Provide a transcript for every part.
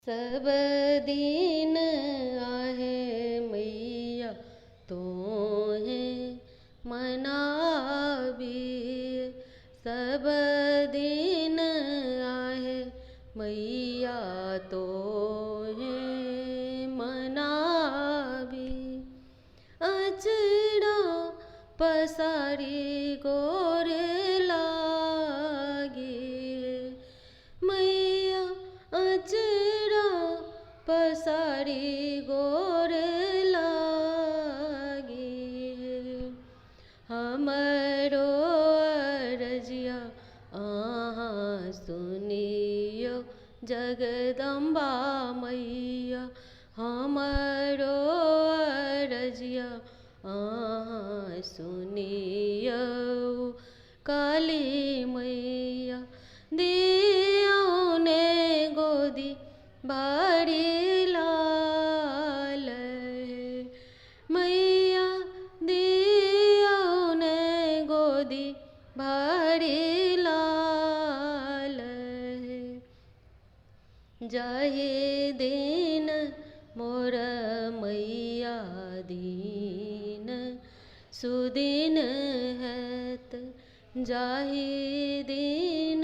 सब दिन आहे मैया तोहे मनाबिए। सब दिन आहे मैया तोहे मनाबी। अचरा पसारी गोरे लागी मैया अचरा पसारी गोरे लागी। हमरो अरजिया आहाँ सुनियो जगदम्बा मैया। हमरो अरजिया आहाँ सुनियो काली मैया। दियो ने गोदी बाड़ी लाल मैया। दियो ने गोदी बाड़ी लाल। जाहे दिन मोर मैया दीन सुदिन हैत। जाहे दिन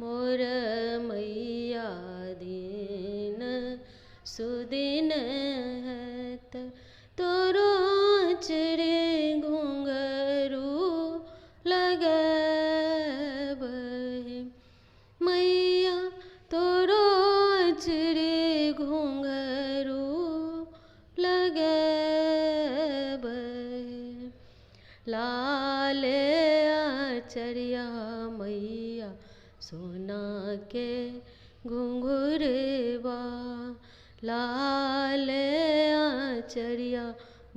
मोर मैया दीन सुदिन हैत। तोरो अचरे घुंघरू लगबहि मैया। तोरो अचरे घुंघरू लगबहि। लाल आचरिया मैया सोना के घुंघुरवा। लाल आचरिया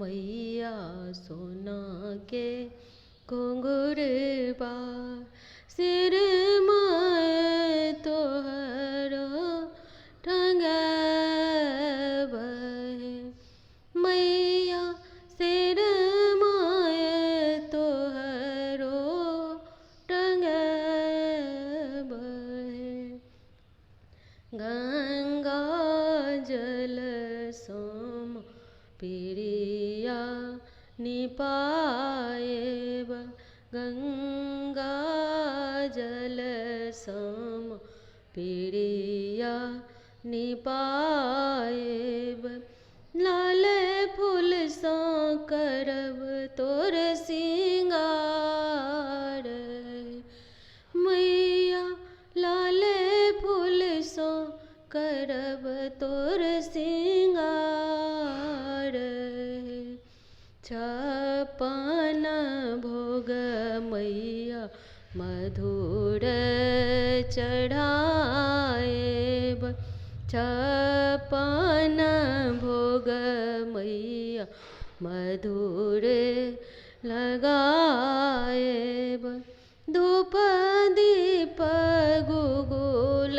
मैया सोना के घुंघुरवा। सिर माए तोहरो टंगबहि मैया। सिर माए तोहरो टंगबहि। गंगा जल सोम पिरिया निपाएब। गंगा जल सोम पिरिया निपाएब। लाल फूल सा करब तोर सिंगार मैया। लाल फूल सो करब तोर सिंगार। छप्पन भोग मैया मधुर चढ़ाएब। छप्पन भोग मैया मधुर लगाएब। धूप दीप गुगुल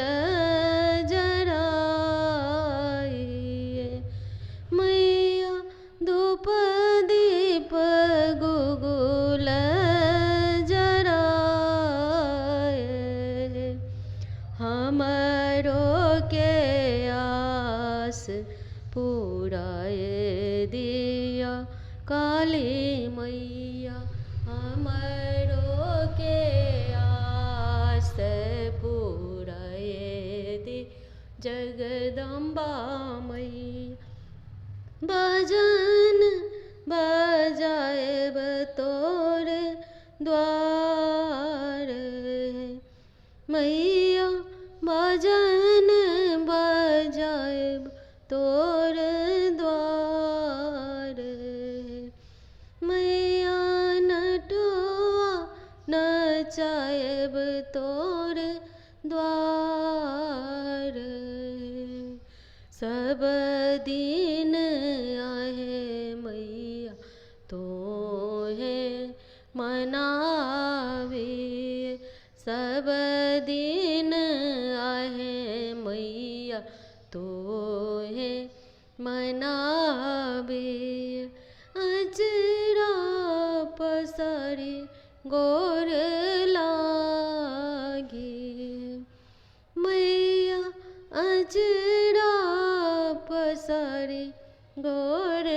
जराइए मैया। धूप दीप गुगुल जराए। हमरो के आस पुराए दिया काली मैया। हमरो के आस पुराए दी जगदम्बा मैया। भजन बजाएब तोर द्वार मैया। भजन बजाएब तोर द्वार मैया। नटुआ नचाएब तोर द्वार। सब दिन आहे मैया तोहे मनाबिए। सब दिन आहे मैया तोहे मनाबिए। अचरा पसारी गोर लागी मैया। अचरा पसारे गोर